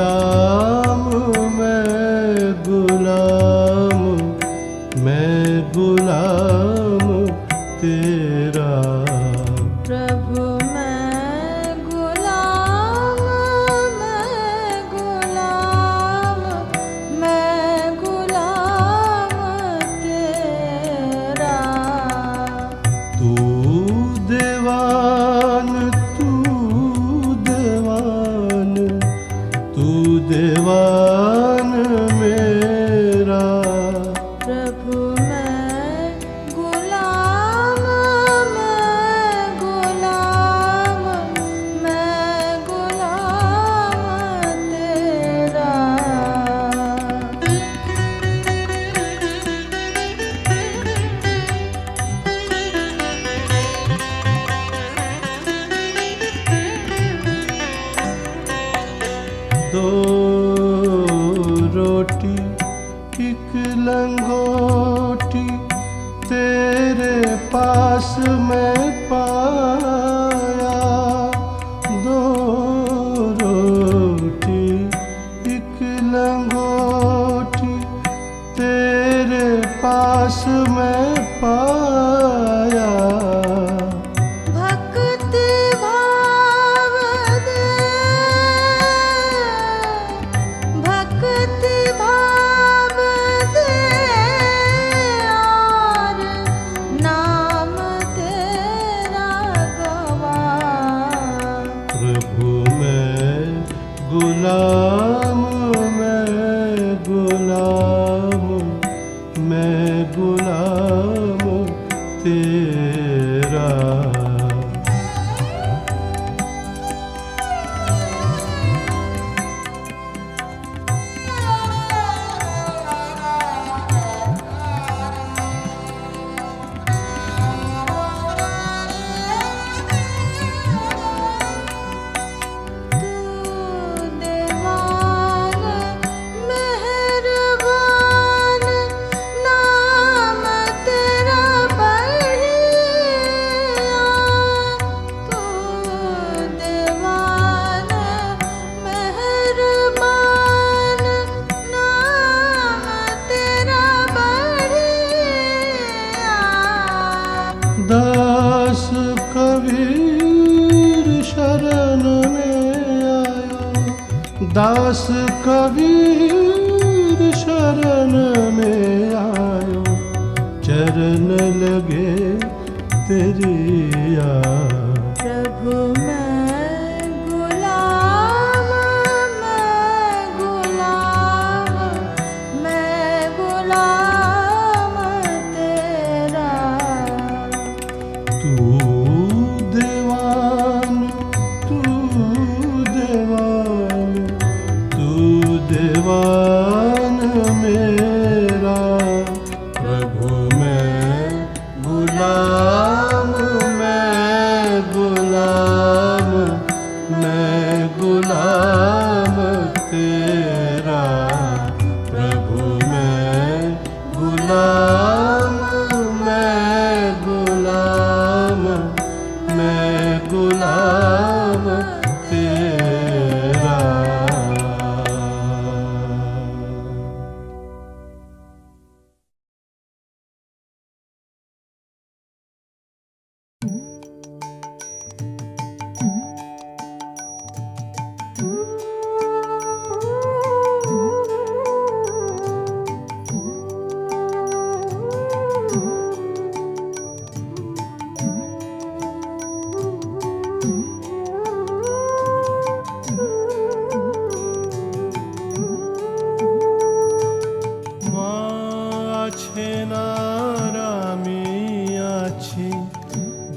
गुलाम मैं गुलाम तेरा। प्रभु मैं गुलाम तेरा। तू देवान मेरा। प्रभु मैं गुलाम तेरा। दो रोटी एक लंगोटी तेरे पास मैं पाया। दो रोटी एक लंगोटी तेरे पास मैं पाया। गुलाम मैं गुलाम तेरा। दास कबीर शरण में आयो। दास कबीर शरण में आयो। चरण लगे तेरी प्रभु मैं गुलाम तेरा। तू देवान मेरा। प्रभु मैं गुलाम तेरा। प्रभु मैं गुलाम तेरा।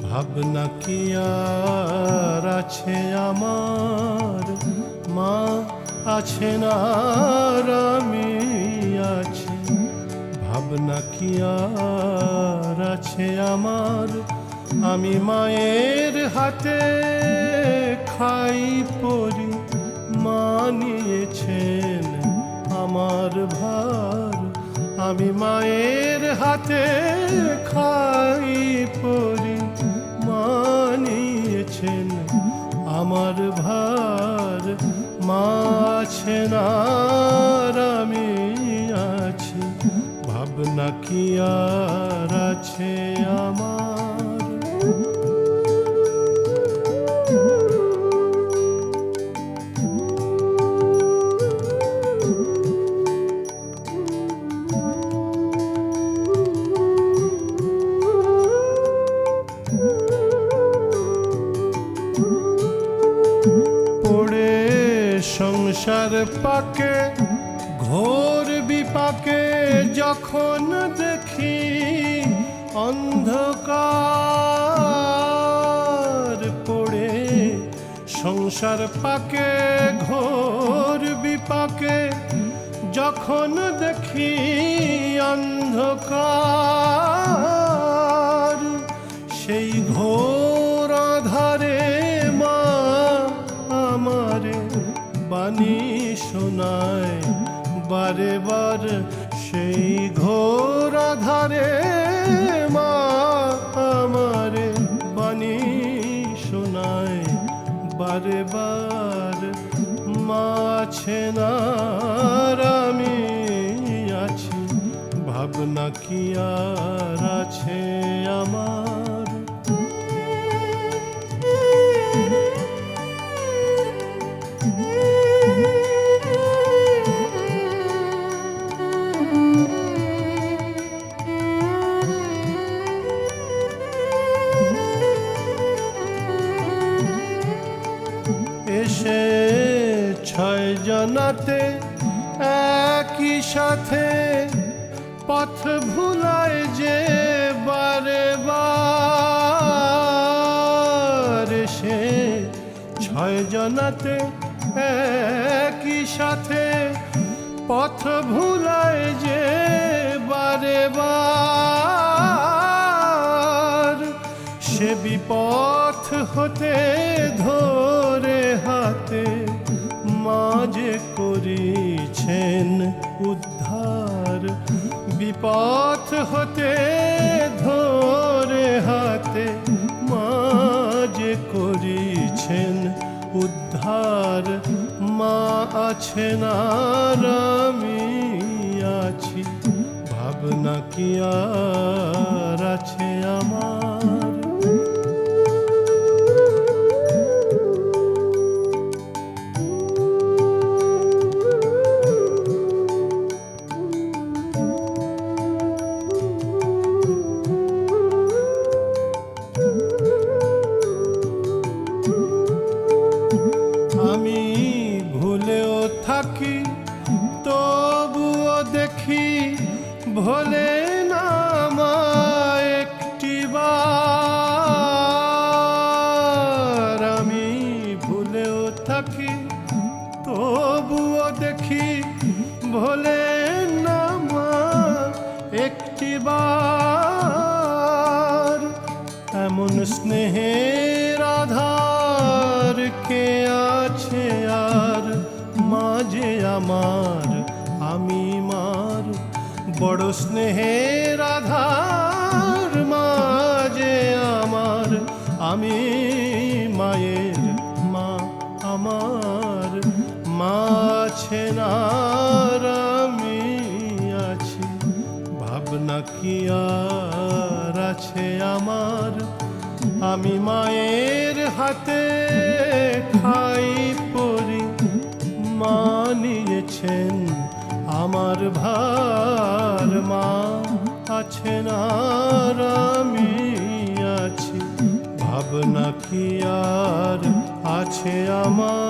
ভাবনা কি আর আছে আমার। মা আছে না আর আমি আছি। ভাবনা কি আর আছে আমার। আমি মায়ের হাতে খাই পরি। মা নিয়েছেন আমার ভার। আমি মায়ের হাতে খাই পরি। মা নিয়েছেন আমার ভার। মা আছেন আর আমি আছি, ভাবনা কি আর আছে আমার। পড়ে সংসার পাকে ঘোর বিপাকে যখন দেখি অন্ধকার, পড়ে সংসার পাকে ঘোর বিপাকে যখন দেখি অন্ধকার, সেই ঘোর আধারে মা আমারে বাণী শোনায় বারে বার, সেই ঘোর আধারে মা আমারে বাণী শোনায় বারে বার। মা আছেন আর আমি আছি, ভাবনা কি আর আছে আমার। এসে ছয় জনাতে একই সাথে পথ ভুলায় যে বারে বার, এসে ছয় জনাতে একই সাথে পথ ভুলায় যে বারে বার, সে বিপথ হতে ধরে হাতে মাঝে করিছেন উদ্ধার, বিপথ হতে ধরে হাতে মাঝে করিছেন উদ্ধার। মা আছেন আর আমি আছি, ভাবনা কি আর আছে আমার। আমি ভুলেও থাকি তবুও দেখি ভোলে না মা একটি বার, আমি ভুলেও থাকি তবুও দেখি ভোলে না মা একটি বার। এমন স্নেহের আধার কে আছে আর মাঝে আমার, আমি মার বড় স্নেহের আধার মাঝে আমার, আমি মায়ের মা আমার। মা আছেন আর আমি আছি, ভাবনা কি আর আছে আমার। আমি মায়ের হাতে খাই পরি, মা নিয়েছেন আমার ভার। মা আছেন আর আমি আছি, ভাবনা কি আর আছে আমার।